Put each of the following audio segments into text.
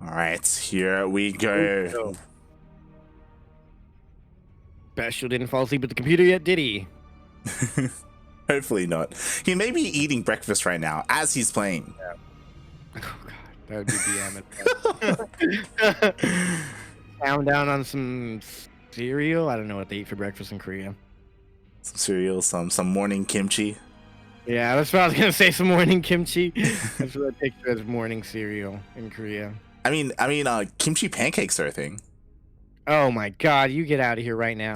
All right, here we go. SpeCial didn't fall asleep at the computer yet, did he? Hopefully not. He may be eating breakfast right now as he's playing. Yeah. Oh god, that would be the Pound down on some cereal. I don't know what they eat for breakfast in Korea. Some cereal, some morning kimchi. Yeah, that's what I was gonna say. Some morning kimchi. That's what I picture as morning cereal in Korea. I mean, kimchi pancakes are a thing. Oh my god, you get out of here right now.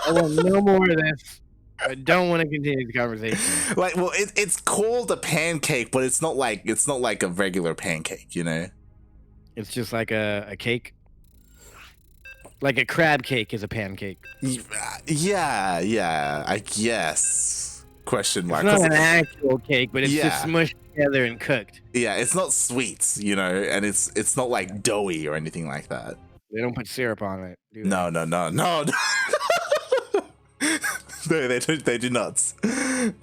I want no more of this. I don't want to continue the conversation. Like, well, it's called a pancake, but it's not like a regular pancake, you know? It's just like a cake. Like a crab cake is a pancake. Yeah, I guess. Question mark. It's not an actual cake, but it's just smushed together and cooked. Yeah, it's not sweet, you know, and it's not like doughy or anything like that. They don't put syrup on it, do they? No. No, they do not. That'd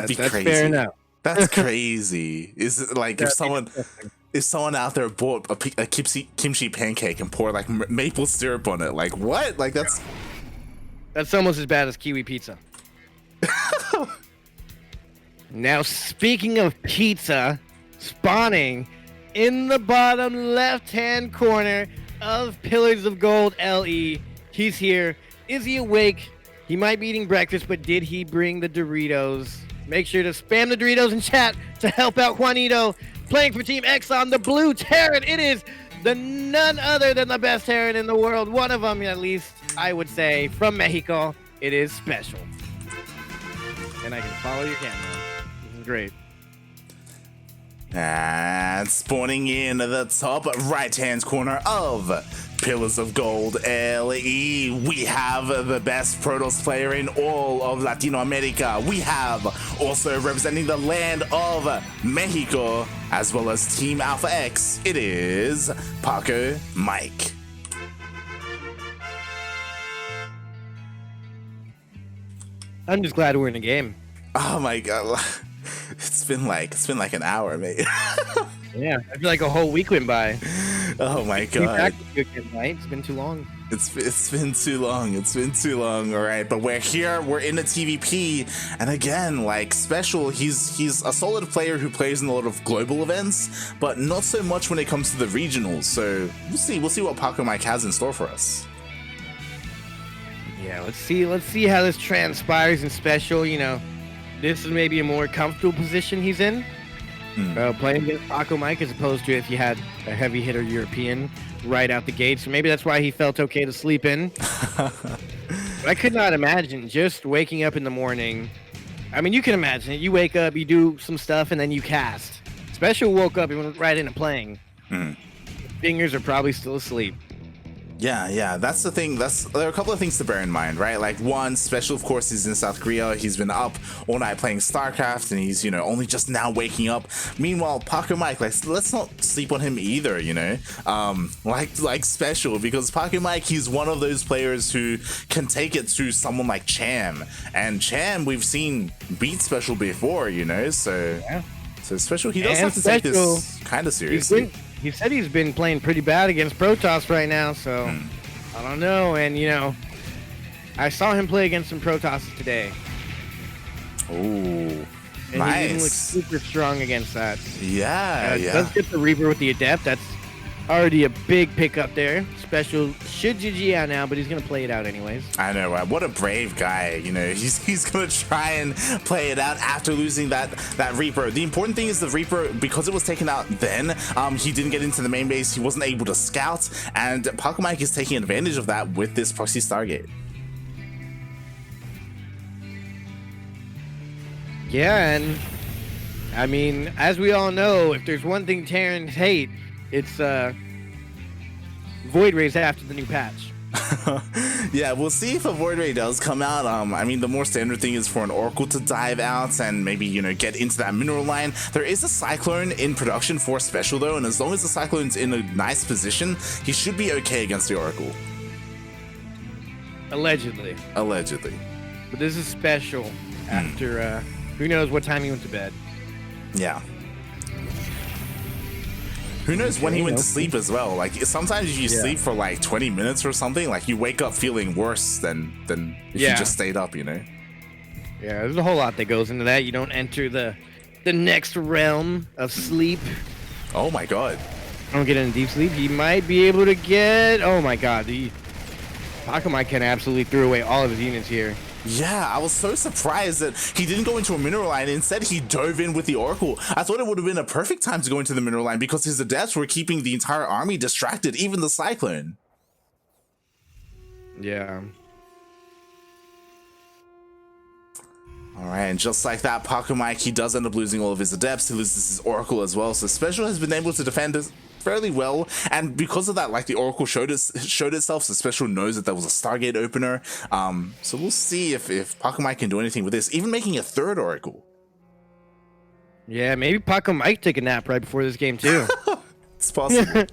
be that's crazy. Fair enough. That's crazy. Is it like if someone out there bought a kimchi pancake and poured like maple syrup on it, like what? Like that's almost as bad as kiwi pizza. Now, speaking of pizza, spawning in the bottom left-hand corner of Pillars of Gold LE, he's here. Is he awake? He might be eating breakfast, but did he bring the Doritos? Make sure to spam the Doritos in chat to help out Juanito. Playing for Team X on the blue Terran. It is the none other than the best Terran in the world. One of them, at least, I would say, from Mexico. It is SpeCial. And I can follow your camera. This is great. And spawning in the top right-hand corner of Pillars of Gold LE, we have the best Protoss player in all of Latino America. We have also representing the land of Mexico, as well as Team Alpha X, it is Pacomike. I'm just glad we're in a game. Oh my god. It's been like an hour, mate. Yeah, I feel like a whole week went by. Oh my god. It's been too long. It's been too long. It's been too long. All right, but we're here. We're in the TvP, and again, like SpeCial, he's a solid player who plays in a lot of global events, but not so much when it comes to the regionals. So we'll see what Pacomike has in store for us. Yeah, let's see how this transpires in SpeCial. You know, this is maybe a more comfortable position he's in. Playing against Pacomike as opposed to if you had a heavy hitter European right out the gate. So maybe that's why he felt okay to sleep in. But I could not imagine just waking up in the morning. I mean, you can imagine it. You wake up, you do some stuff, and then you cast. SpeCial woke up and went right into playing. Fingers are probably still asleep. Yeah, that's the thing. There are a couple of things to bear in mind, right? Like one, SpeCial, of course, is in South Korea. He's been up all night playing StarCraft, and he's, only just now waking up. Meanwhile, Pacomike, let's not sleep on him either, like SpeCial, because Pacomike, he's one of those players who can take it to someone like Cham, and Cham we've seen beat SpeCial before, so yeah. So SpeCial, he does have to take this kind of seriously. He said he's been playing pretty bad against Protoss right now, so I don't know. And, I saw him play against some Protosses today. Oh, and nice. He didn't look super strong against that. Yeah. Let's get the Reaper with the Adept. That's already a big pickup there. SpeCial should GG out now, but he's going to play it out anyways. I know, right? What a brave guy. He's going to try and play it out after losing that Reaper. The important thing is the Reaper, because it was taken out then, he didn't get into the main base. He wasn't able to scout, and Pacomike is taking advantage of that with this proxy Stargate. Yeah, and I mean, as we all know, if there's one thing Terrans hate, it's Void Rays after the new patch. Yeah, we'll see if a Void Ray does come out. I mean, the more standard thing is for an Oracle to dive out and maybe, get into that mineral line. There is a Cyclone in production for SpeCial though, and as long as the Cyclone's in a nice position, he should be okay against the Oracle. Allegedly. But this is SpeCial after, who knows what time he went to bed. Yeah. Who knows when he You went know. to sleep as well? Like sometimes if you sleep for like 20 minutes or something, like you wake up feeling worse than if you just stayed up, you know? Yeah, there's a whole lot that goes into that. You don't enter the next realm of sleep. Oh my god. Don't get into deep sleep. He might be able to get. Oh my god, the Pacomike can absolutely threw away all of his units here. Yeah, I was so surprised that he didn't go into a mineral line. Instead, he dove in with the Oracle. I thought it would have been a perfect time to go into the mineral line because his adepts were keeping the entire army distracted, even the Cyclone. Yeah. Alright, and just like that, Pacomike, he does end up losing all of his adepts. He loses his Oracle as well. So SpeCial has been able to defend fairly well, and because of that, like the Oracle showed itself, so SpeCial knows that there was a Stargate opener. So we'll see if Pacomike can do anything with this, even making a third Oracle. Yeah, maybe Pacomike take a nap right before this game too. It's possible.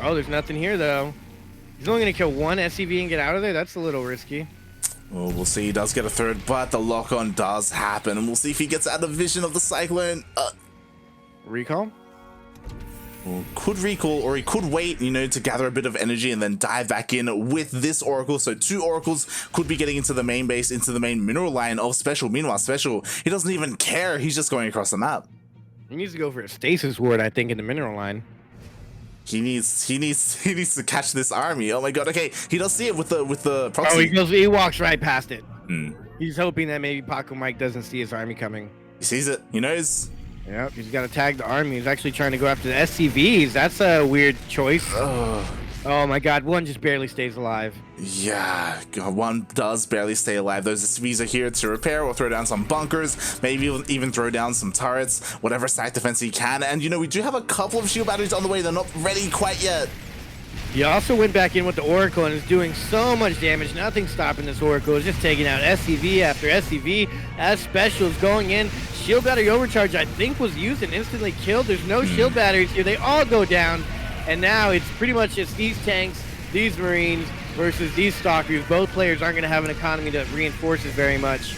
Oh, there's nothing here though. He's only gonna kill one SCV and get out of there. That's a little risky. Well, we'll see. He does get a third, but the lock-on does happen, and we'll see if he gets out of vision of the Cyclone. Recall? Well, could recall, or he could wait, you know, to gather a bit of energy and then dive back in with this Oracle. So 2 Oracles could be getting into the main base, into the main mineral line of SpeCial. Meanwhile, SpeCial, he doesn't even care. He's just going across the map. He needs to go for a stasis ward, I think, in the mineral line. He needs to catch this army. Oh my god. Okay, he does see it with the proxy. Oh, he walks right past it. He's hoping that maybe Pacomike doesn't see his army coming. He sees it. He knows. Yep, he's got to tag the army. He's actually trying to go after the SCVs. That's a weird choice. Oh my god, one just barely stays alive. Yeah, one does barely stay alive. Those SCVs are here to repair or throw down some bunkers, maybe even throw down some turrets, whatever side defense he can. And you know, we do have a couple of shield batteries on the way. They're not ready quite yet. He also went back in with the Oracle and is doing so much damage. Nothing stopping this Oracle. It's just taking out SCV after SCV as SpeCial is going in. Shield battery overcharge, I think, was used and instantly killed. There's no shield batteries here. They all go down. And now it's pretty much just these tanks, these Marines, versus these Stalkers. Both players aren't going to have an economy that reinforces very much.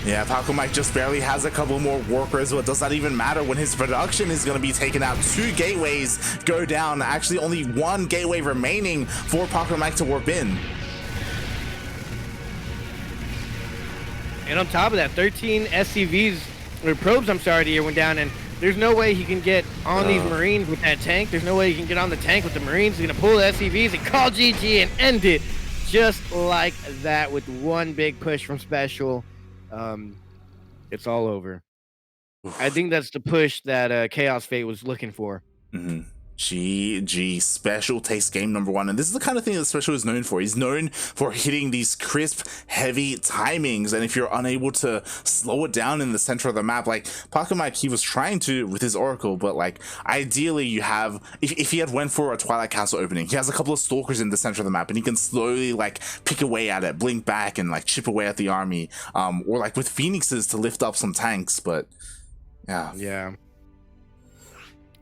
Yeah, Pacomike just barely has a couple more workers, but does that even matter when his production is going to be taken out? 2 gateways go down. Actually, only 1 gateway remaining for Pacomike to warp in. And on top of that, 13 SCVs, or probes, I'm sorry, here went down, and there's no way he can get on these Marines with that tank. There's no way he can get on the tank with the Marines. He's going to pull the SCVs and call GG and end it just like that with one big push from SpeCial. It's all over. I think that's the push that Chaos Fate was looking for. GG. SpeCial takes game number 1, and this is the kind of thing that SpeCial is known for. He's known for hitting these crisp, heavy timings, and if you're unable to slow it down in the center of the map, like Pacomike, he was trying to with his Oracle, but like ideally you have, if he had went for a Twilight Castle opening, he has a couple of Stalkers in the center of the map, and he can slowly like pick away at it, blink back, and like chip away at the army, or like with Phoenixes to lift up some tanks. But yeah.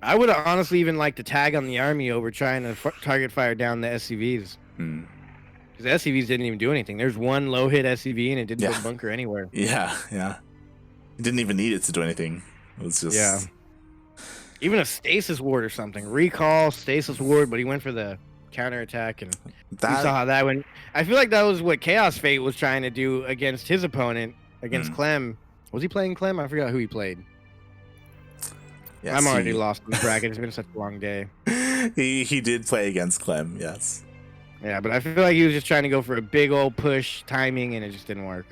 I would honestly even like to tag on the army over trying to target fire down the SCVs. Because the SCVs didn't even do anything. There's one low hit SCV and it didn't go bunker anywhere. Yeah. He didn't even need it to do anything. It was just... Even a stasis ward or something. Recall, stasis ward, but he went for the counterattack, and you saw how that went. I feel like that was what Chaos Fate was trying to do against his opponent, against Clem. Was he playing Clem? I forgot who he played. Yes, I'm already lost in the bracket. It's been such a long day. He did play against Clem, yes. Yeah, but I feel like he was just trying to go for a big old push timing, and it just didn't work.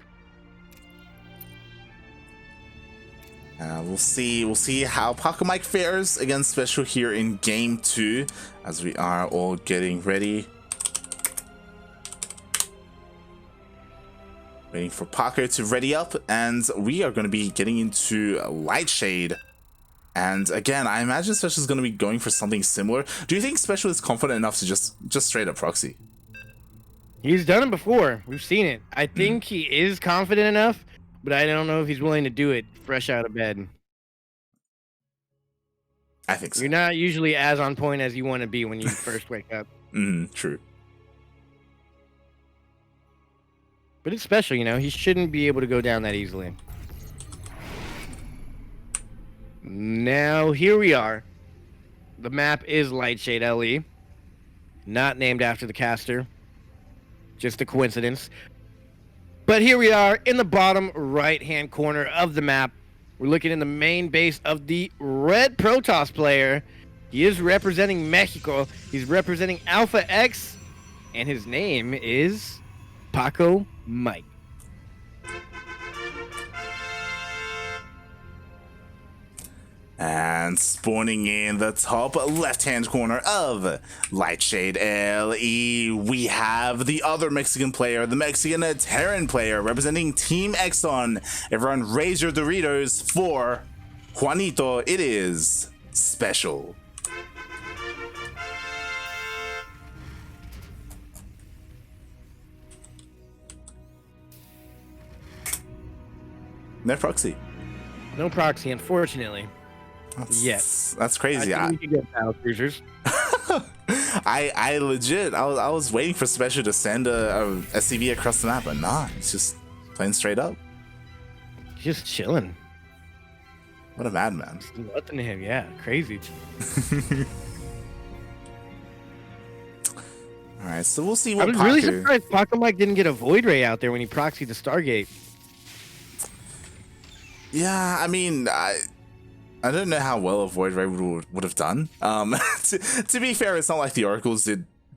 We'll see how Pacomike fares against SpeCial here in game 2, as we are all getting ready. Waiting for Paco to ready up, and we are going to be getting into Lightshade. And again, I imagine SpeCial is going to be going for something similar. Do you think SpeCial is confident enough to just straight up proxy? He's done it before. We've seen it. I think he is confident enough, but I don't know if he's willing to do it fresh out of bed. I think so. You're not usually as on point as you want to be when you first wake up. True. But it's SpeCial, you know. He shouldn't be able to go down that easily. Now, here we are. The map is Lightshade LE. Not named after the caster. Just a coincidence. But here we are in the bottom right-hand corner of the map. We're looking in the main base of the red Protoss player. He is representing Mexico. He's representing Alpha X. And his name is Pacomike. And spawning in the top left-hand corner of Lightshade LE, we have the other Mexican player, the Mexican Terran player, representing Team Exxon. Everyone raise your Doritos for Juanito. It is SpeCial. No proxy. No proxy, unfortunately. Yes, that's crazy. I think we could get battle cruisers. I legit, I was waiting for SpeCial to send a SCV across the map, but nah, it's just playing straight up. Just chilling. What a madman. Nothing to him, yeah, crazy. All right, so we'll see what. I was really surprised Pacomike didn't get a Void Ray out there when he proxied the Stargate. Yeah, I mean, I don't know how well a Void Ray would have done. To be fair, it's not like the Oracles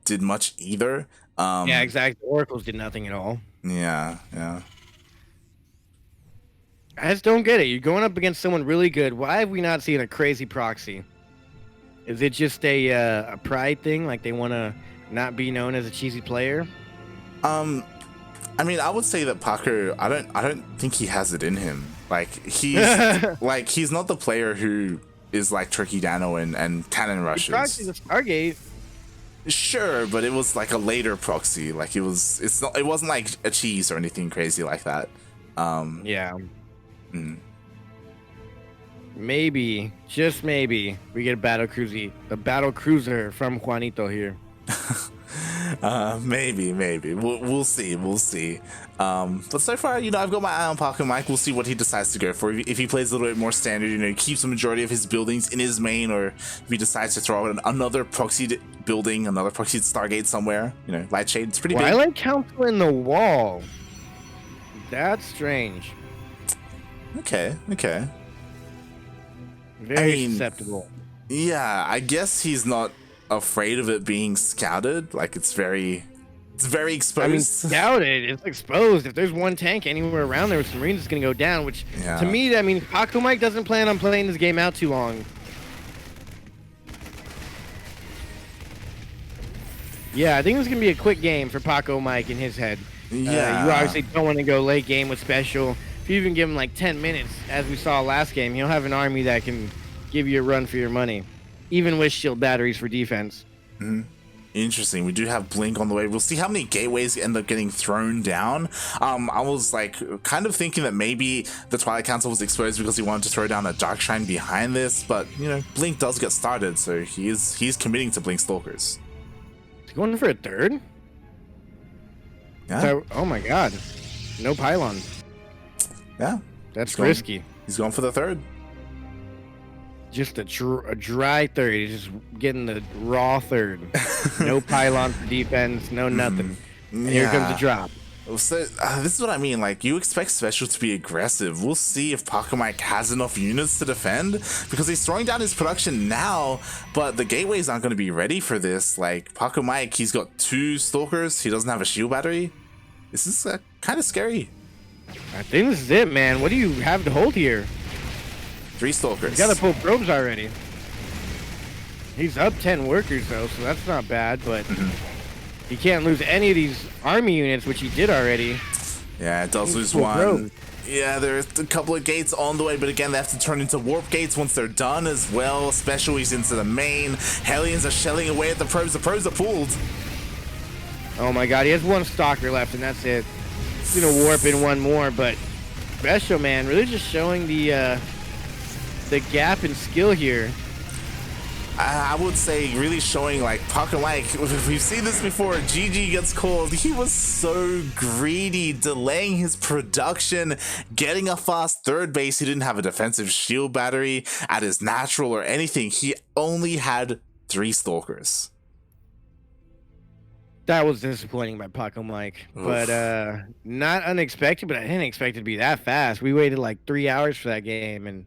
did much either. Yeah, exactly. The Oracles did nothing at all. Yeah. I just don't get it. You're going up against someone really good. Why have we not seen a crazy proxy? Is it just a pride thing? Like they want to not be known as a cheesy player? I mean, I would say that Paco, I don't think he has it in him. Like he's like he's not the player who is like Turkey Dano and cannon rushes. He proxied the Stargate. Sure, but it was like a later proxy. Like it wasn't like a cheese or anything crazy like that. Yeah. Maybe, just maybe, we get a battle cruiser from Juanito here. Maybe we'll see. But so far, I've got my eye on Pacomike. We'll see what he decides to go for. If he plays a little bit more standard, keeps the majority of his buildings in his main, or if he decides to throw out another proxied building, another proxied Stargate somewhere, Lightshade, it's pretty big. Twilight Council in the wall. That's strange. Okay. Very susceptible. Yeah, I guess he's not afraid of it being scouted. Like it's very exposed. I mean, scouted, it's exposed. If there's one tank anywhere around there with some Marines, it's gonna go down, which to me, that means Pacomike doesn't plan on playing this game out too long. Yeah, I think it's gonna be a quick game for Pacomike in his head. Yeah. You obviously don't want to go late game with SpeCial. If you even give him like 10 minutes, as we saw last game, he'll have an army that can give you a run for your money, even with shield batteries for defense. Interesting. We do have Blink on the way. We'll see how many gateways end up getting thrown down. I was like kind of thinking that maybe the Twilight Council was exposed because he wanted to throw down a Dark Shrine behind this, but Blink does get started, so he's committing to Blink Stalkers. He's going for a third? Yeah. So, oh my god. No pylon. Yeah. That's risky. He's going for the third. Just a dry third. He's just getting the raw third. No pylon for defense, no nothing. And here comes the drop. So this is what I mean. Like, you expect SpeCial to be aggressive. We'll see if Pacomike has enough units to defend, because he's throwing down his production now, but the gateways aren't going to be ready for this. Like, Pacomike, he's got 2 Stalkers. He doesn't have a shield battery. This is kind of scary. I think this is it, man. What do you have to hold here? 3 Stalkers. You gotta pull probes already. He's up 10 workers, though, so that's not bad, but he can't lose any of these army units, which he did already. Yeah, it does lose one. Probes. Yeah, there's a couple of gates on the way, but again, they have to turn into warp gates once they're done as well. SpeCial, he's into the main. Hellions are shelling away at the probes. The probes are pulled. Oh my god, he has 1 Stalker left, and that's it. He's gonna warp in 1 more, but SpeCial, man, really just showing the gap in skill here. I would say really showing like Pacomike. We've seen this before. GG gets called. He was so greedy, delaying his production, getting a fast third base. He didn't have a defensive shield battery at his natural or anything. He only had 3 stalkers. That was disappointing by Pacomike, but not unexpected. But I didn't expect it to be that fast. We waited like 3 hours for that game, and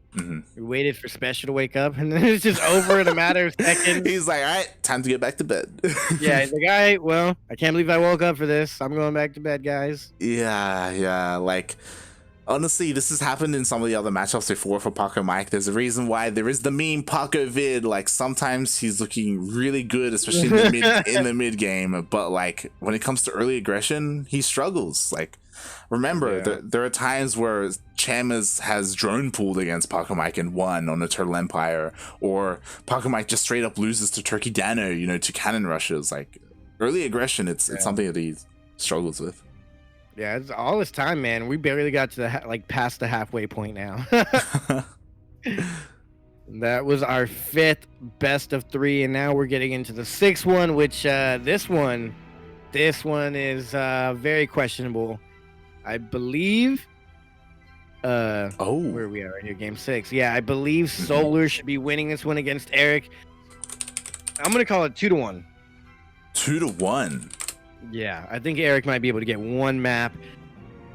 we waited for SpeCial to wake up, and then it's just over in a matter of seconds. He's like, all right, time to get back to bed. Yeah, he's like, all right, well, I can't believe I woke up for this. I'm going back to bed, guys. Yeah, like, honestly, this has happened in some of the other matchups before for Pacomike. There's a reason why there is the meme Paco vid. Like, sometimes he's looking really good, especially in the mid game. But like when it comes to early aggression, he struggles. Like, remember, there are times where Cham has drone pooled against Pacomike and won on a Turtle Empire, or Pacomike just straight up loses to Turkey Dano, you know, to cannon rushes. Like, early aggression, it's something that he struggles with. Yeah, it's all this time, man. We barely got to the past the halfway point now. That was our 5th best of 3, and now we're getting into the 6th one, which this one is very questionable. I believe. Where are we at right here? Game 6. Yeah, I believe Solar should be winning this one against Eric. I'm gonna call it 2-1. 2-1. Yeah, I think Eric might be able to get 1 map.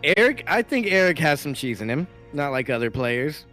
I think Eric has some cheese in him, not like other players.